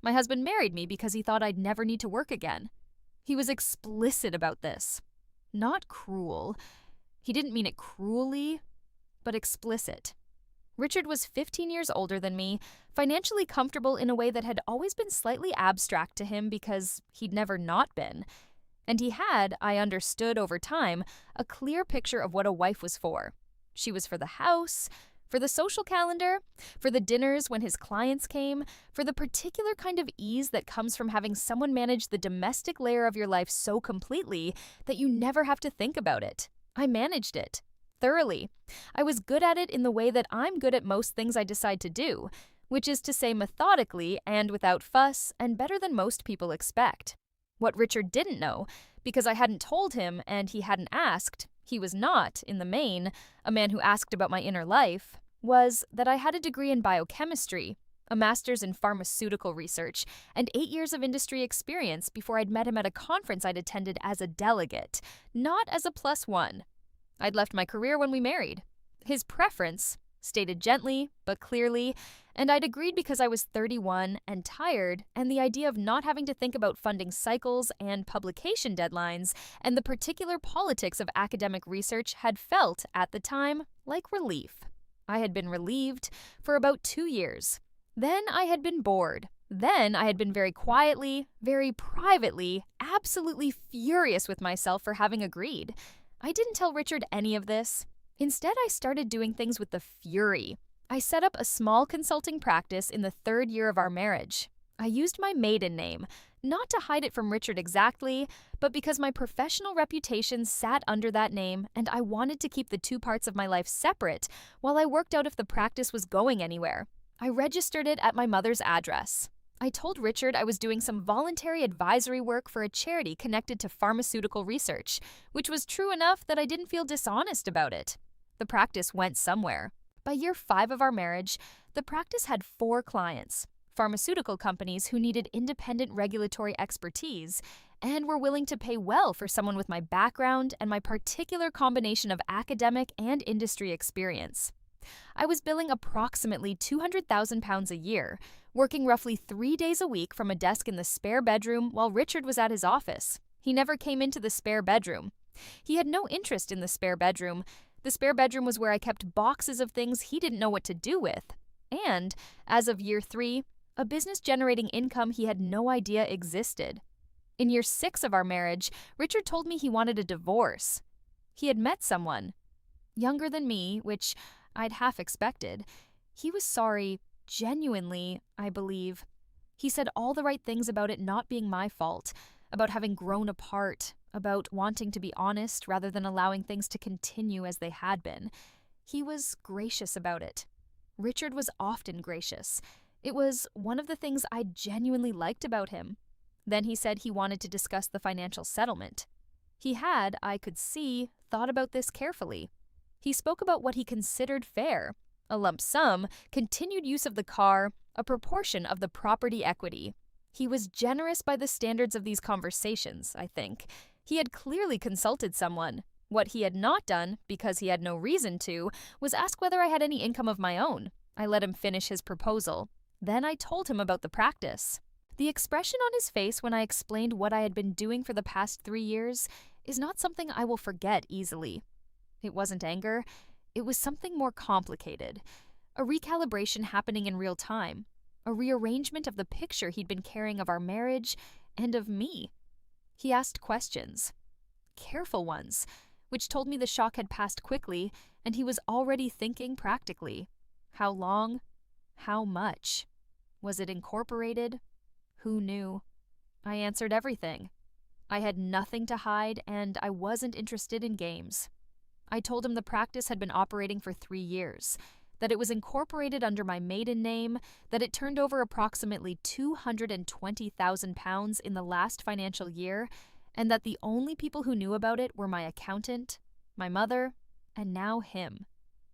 My husband married me because he thought I'd never need to work again. He was explicit about this. Not cruel. He didn't mean it cruelly, but explicit. Richard was 15 years older than me, financially comfortable in a way that had always been slightly abstract to him because he'd never not been. And he had, I understood over time, a clear picture of what a wife was for. She was for the house, for the social calendar, for the dinners when his clients came, for the particular kind of ease that comes from having someone manage the domestic layer of your life so completely that you never have to think about it. I managed it. Thoroughly. I was good at it in the way that I'm good at most things I decide to do, which is to say methodically and without fuss and better than most people expect. What Richard didn't know, because I hadn't told him and he hadn't asked, he was not, in the main, a man who asked about my inner life, was that I had a degree in biochemistry, a master's in pharmaceutical research, and 8 years of industry experience before I'd met him at a conference I'd attended as a delegate, not as a +1. I'd left my career when we married. His preference, stated gently but clearly, and I'd agreed because I was 31 and tired, and the idea of not having to think about funding cycles and publication deadlines and the particular politics of academic research had felt, at the time, like relief. I had been relieved for about 2 years. Then I had been bored. Then I had been very quietly, very privately, absolutely furious with myself for having agreed. I didn't tell Richard any of this. Instead, I started doing things with the fury. I set up a small consulting practice in the 3rd year of our marriage. I used my maiden name, not to hide it from Richard exactly, but because my professional reputation sat under that name and I wanted to keep the two parts of my life separate while I worked out if the practice was going anywhere. I registered it at my mother's address. I told Richard I was doing some voluntary advisory work for a charity connected to pharmaceutical research, which was true enough that I didn't feel dishonest about it. The practice went somewhere. By year 5 of our marriage, the practice had 4 clients, pharmaceutical companies who needed independent regulatory expertise and were willing to pay well for someone with my background and my particular combination of academic and industry experience. I was billing approximately £200,000 a year, working roughly 3 days a week from a desk in the spare bedroom while Richard was at his office. He never came into the spare bedroom. He had no interest in the spare bedroom. The spare bedroom was where I kept boxes of things he didn't know what to do with. And, as of year 3, a business generating income he had no idea existed. In year 6 of our marriage, Richard told me he wanted a divorce. He had met someone, younger than me, which I'd half expected. He was sorry, genuinely, I believe. He said all the right things about it not being my fault, about having grown apart, about wanting to be honest rather than allowing things to continue as they had been. He was gracious about it. Richard was often gracious. It was one of the things I genuinely liked about him. Then he said he wanted to discuss the financial settlement. He had, I could see, thought about this carefully. He spoke about what he considered fair, a lump sum, continued use of the car, a proportion of the property equity. He was generous by the standards of these conversations, I think. He had clearly consulted someone. What he had not done, because he had no reason to, was ask whether I had any income of my own. I let him finish his proposal. Then I told him about the practice. The expression on his face when I explained what I had been doing for the past 3 years is not something I will forget easily. It wasn't anger. It was something more complicated. A recalibration happening in real time. A rearrangement of the picture he'd been carrying of our marriage and of me. He asked questions. Careful ones, which told me the shock had passed quickly and he was already thinking practically. How long? How much? Was it incorporated? Who knew? I answered everything. I had nothing to hide and I wasn't interested in games. I told him the practice had been operating for 3 years, that it was incorporated under my maiden name, that it turned over approximately £220,000 in the last financial year, and that the only people who knew about it were my accountant, my mother, and now him.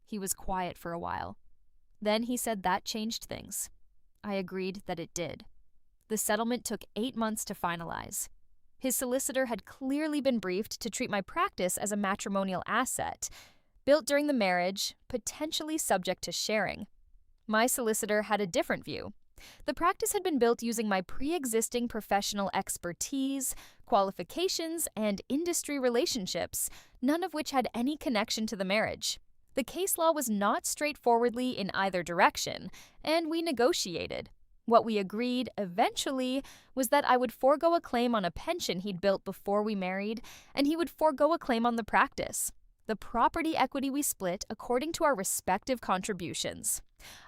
He was quiet for a while. Then he said that changed things. I agreed that it did. The settlement took 8 months to finalize. His solicitor had clearly been briefed to treat my practice as a matrimonial asset, built during the marriage, potentially subject to sharing. My solicitor had a different view. The practice had been built using my pre-existing professional expertise, qualifications, and industry relationships, none of which had any connection to the marriage. The case law was not straightforwardly in either direction, and we negotiated. What we agreed, eventually, was that I would forego a claim on a pension he'd built before we married, and he would forego a claim on the practice. The property equity we split according to our respective contributions.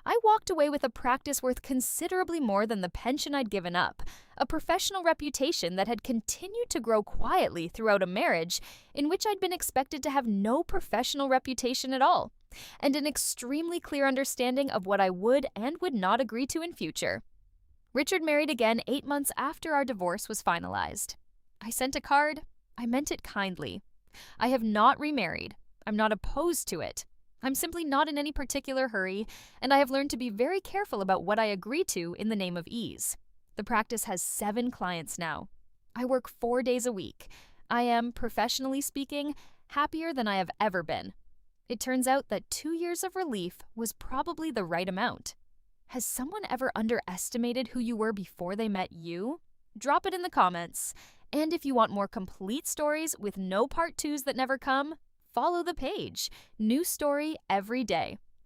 I walked away with a practice worth considerably more than the pension I'd given up, a professional reputation that had continued to grow quietly throughout a marriage in which I'd been expected to have no professional reputation at all, and an extremely clear understanding of what I would and would not agree to in future. Richard married again 8 months after our divorce was finalized. I sent a card. I meant it kindly. I have not remarried. I'm not opposed to it. I'm simply not in any particular hurry, and I have learned to be very careful about what I agree to in the name of ease. The practice has 7 clients now. I work 4 days a week. I am, professionally speaking, happier than I have ever been. It turns out that 2 years of relief was probably the right amount. Has someone ever underestimated who you were before they met you? Drop it in the comments. And if you want more complete stories with no part 2s that never come, follow the page. New story every day.